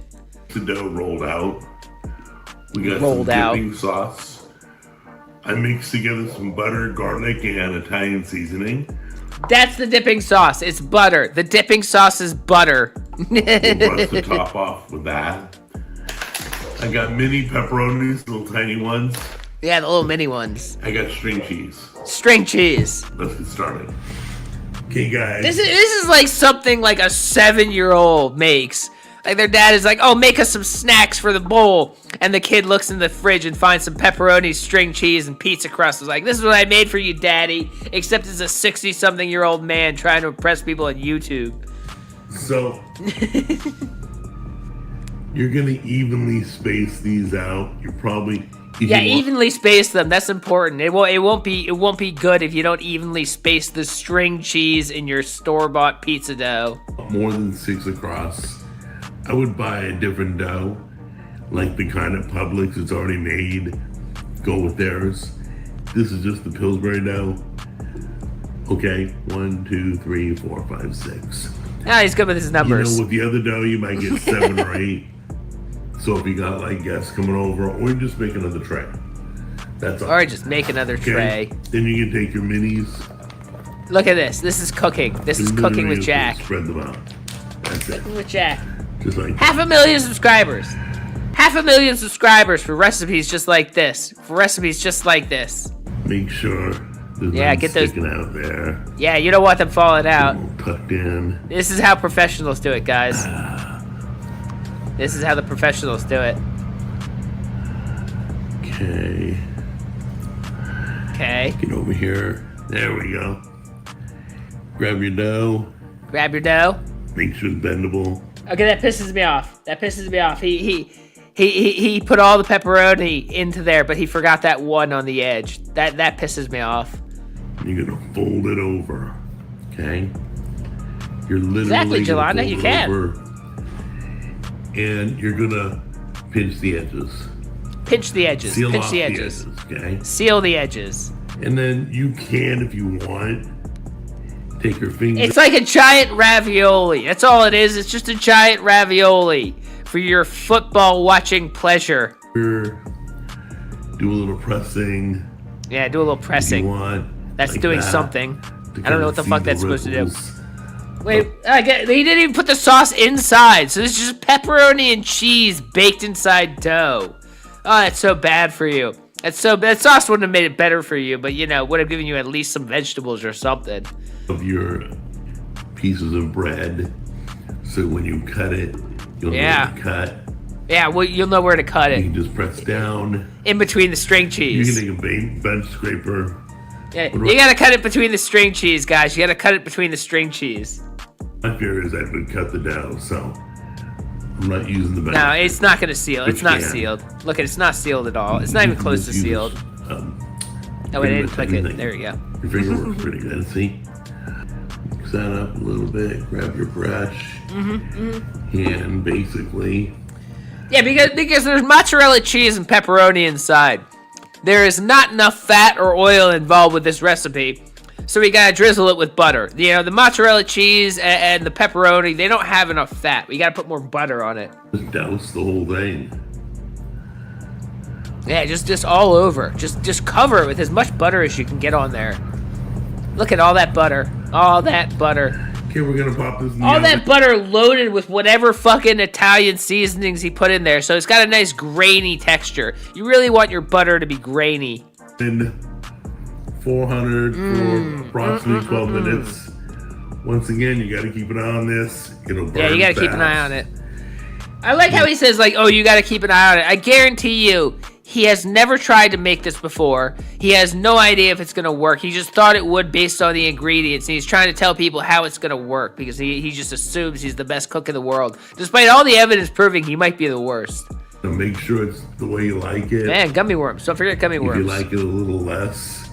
The dough rolled out. We got some dipping sauce. I mixed together some butter, garlic, and Italian seasoning. That's the dipping sauce. It's butter. The dipping sauce is butter. We'll brush the top off with that. I got mini pepperonis, little tiny ones. Yeah, the little mini ones. I got string cheese. String cheese. Let's get started. Okay, guys. This is like something like a 7-year-old makes. Like their dad is like, oh, make us some snacks for the bowl. And the kid looks in the fridge and finds some pepperoni, string cheese, and pizza crust. Is like, this is what I made for you, Daddy. Except it's a 60-something-year-old man trying to impress people on YouTube. So, you're going to evenly space these out. You're probably... Evenly space them. That's important. It won't be good if you don't evenly space the string cheese in your store-bought pizza dough. More than 6 across. I would buy a different dough, like the kind of Publix that's already made. Go with theirs. This is just the Pillsbury dough. Okay, 1, 2, 3, 4, 5, 6. Ah, he's good with his numbers. You know, with the other dough, you might get 7 or 8. So if you got like guests coming over, or you just make another tray. That's all. Or just make another tray. Then you can take your minis. Look at this. This is cooking. This is cooking with Jack. Spread them out. That's it. Cooking with Jack. Just like 500,000 subscribers. 500,000 subscribers for recipes just like this. For recipes just like this. Make sure there's Yeah, none get those sticking out there. Yeah, you don't want them falling out. All tucked in. This is how professionals do it, guys. This is how the professionals do it. Okay. Okay. Get over here. There we go. Grab your dough. Grab your dough. Make sure it's bendable. Okay, that pisses me off. That pisses me off. He put all the pepperoni into there, but he forgot that one on the edge. That pisses me off. You're gonna fold it over. Okay. You're literally Exactly, gonna Jelanda, fold you it can. over, and you're gonna pinch the edges. Pinch the edges. Seal Pinch off the edges. Okay. Seal the edges. And then you can, if you want, take your finger. It's like a giant ravioli. That's all it is. It's just a giant ravioli for your football watching pleasure. Do a little pressing. Yeah, do a little If pressing. you want. That's like doing that, something. to I don't know kinda what the see fuck that's supposed to do. ripples. Wait, he didn't even put the sauce inside. So this is just pepperoni and cheese baked inside dough. Oh, that's so bad for you. That sauce wouldn't have made it better for you, but you know, would have given you at least some vegetables or something. Of your pieces of bread, so when you cut it, you'll know where to cut. Yeah, well, you'll know where to cut You it. can just press down. In between the string You cheese. can take a bench scraper. Yeah, you gotta cut it between the string cheese, guys. You gotta cut it between the string cheese. My fear is I would cut the dough, so I'm not using the bench. No, it's not gonna seal. But It's you not can. sealed. Look, it's not sealed at all. It's not even You can close to just use, sealed. Oh, I pretty didn't much click it. anything. There we go. Your finger works pretty good. See? Mix that up a little bit. Grab your brush. And basically, Yeah, because there's mozzarella cheese and pepperoni inside. There is not enough fat or oil involved with this recipe, so we gotta drizzle it with butter. You know, the mozzarella cheese and the pepperoni, they don't have enough fat. We gotta put more butter on it. just douse the whole thing. Yeah, just all over. Just cover it with as much butter as you can get on there. Look at all that butter. All that butter. Okay, we're gonna pop this in the All oven. that butter loaded with whatever fucking Italian seasonings he put in there, so it's got a nice grainy texture. You really want your butter to be grainy. In 400 for approximately 12 minutes. Once again, you gotta keep an eye on this. It'll burn Yeah, you gotta keep an eye fast. on it. I like how he says, like, oh, you gotta keep an eye on it. I guarantee you, he has never tried to make this before. He has no idea if it's gonna work. He just thought it would based on the ingredients, and he's trying to tell people how it's gonna work because he just assumes he's the best cook in the world, despite all the evidence proving he might be the worst. Now make sure it's the way you like it. Man, gummy worms. Don't forget gummy If worms. you like it a little less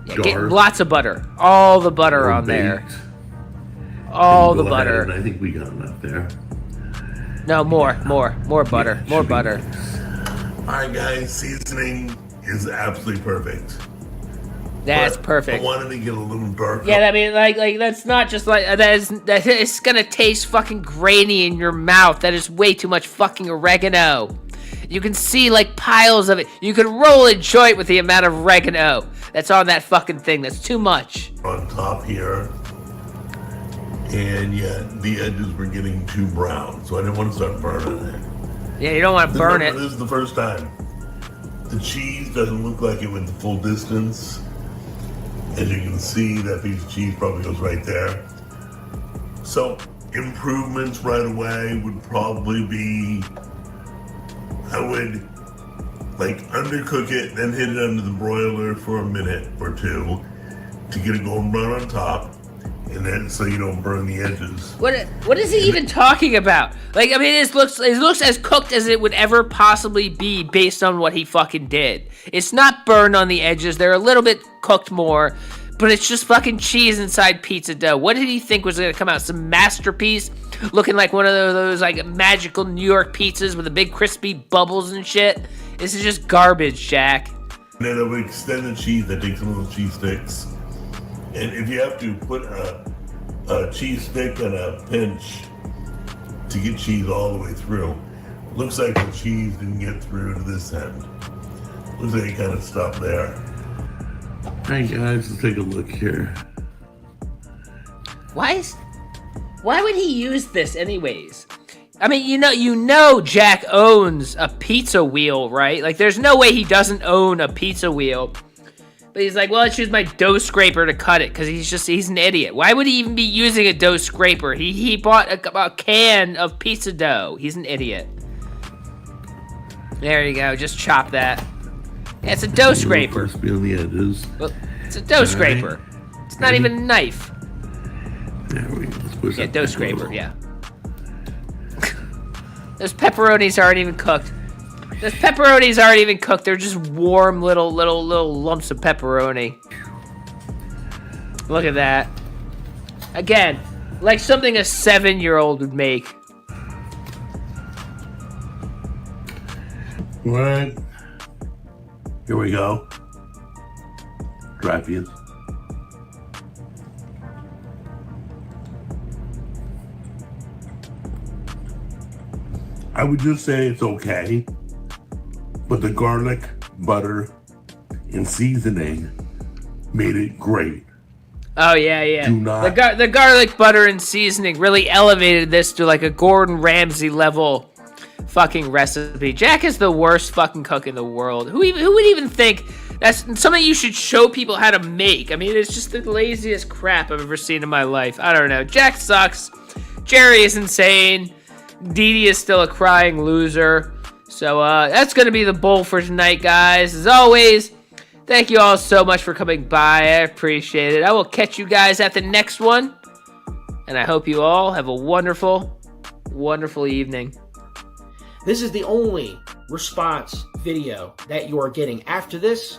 Yeah, dark, get lots of butter. All the butter or on there. baked, All the go ahead, butter. and I think we got enough there. No, more butter. Yeah, More should be butter. nice. All right, guys, seasoning is absolutely perfect. That's But perfect. I wanted to get a little dark. Yeah, I mean, like that's not just like that is gonna taste fucking grainy in your mouth. That is way too much fucking oregano. You can see like piles of it. You can roll a joint with the amount of oregano that's on that fucking thing. That's too much. on top here. And yeah, the edges were getting too brown, so I didn't want to start burning it. Yeah, you don't want to burn it. This is the first time. The cheese doesn't look like it went the full distance. As you can see, that piece of cheese probably goes right there. So improvements right away would probably be, I would like undercook it, then hit it under the broiler for a minute or two to get it golden brown on top, and then so you don't burn the edges. What is he even talking about? Like, I mean, it looks as cooked as it would ever possibly be based on what he fucking did. It's not burned on the edges. They're a little bit cooked more, but it's just fucking cheese inside pizza dough. What did he think was gonna come out? Some masterpiece looking like one of those like magical New York pizzas with the big crispy bubbles and shit? This is just garbage, Jack. And then I would extend the cheese. I take some of those cheese sticks, and if you have to put a cheese stick and a pinch to get cheese all the way through. Looks like the cheese didn't get through to this end. Looks like it kind of stopped there. Hey guys, let's take a look here. Why would he use this anyways? I mean, you know Jack owns a pizza wheel, right? Like, there's no way he doesn't own a pizza wheel. But he's like, well, let's use my dough scraper to cut it, because he's an idiot. Why would he even be using a dough scraper? He bought a can of pizza dough. He's an idiot. There you go, just chop that. Yeah, it's a dough scraper. Crispy on the edges. Well, it's a dough scraper. It's not even a knife. There we go. Let's push that dough back a scraper, little. yeah. Those pepperonis aren't even cooked. Those pepperonis aren't even cooked. They're just warm little lumps of pepperoni. Look at that. Again, like something a 7-year-old would make. Right. Here we go. Dry peas. I would just say it's okay, but the garlic, butter, and seasoning made it great. Oh, yeah. Do not- The garlic, butter, and seasoning really elevated this to like a Gordon Ramsay level fucking recipe. Jack is the worst fucking cook in the world. Who would even think that's something you should show people how to make? I mean, it's just the laziest crap I've ever seen in my life. I don't know. Jack sucks. Jerry is insane. Dee Dee is still a crying loser. So that's going to be the bowl for tonight, guys. As always, thank you all so much for coming by. I appreciate it. I will catch you guys at the next one. And I hope you all have a wonderful, wonderful evening. This is the only response video that you are getting. After this,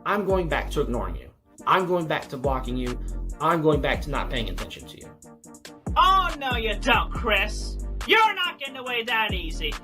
I'm going back to ignoring you. I'm going back to blocking you. I'm going back to not paying attention to you. Oh, no, you don't, Chris. You're not getting away that easy.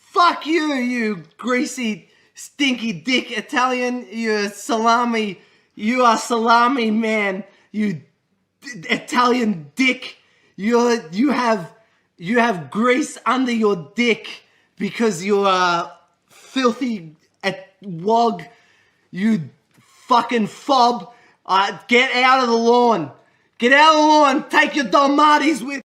Fuck you, you greasy, stinky dick Italian. You salami. You are salami man. You Italian dick. You have grease under your dick because you are filthy wog. You fucking fob. Get out of the lawn. Get out of the lawn. Take your Dalmatis with.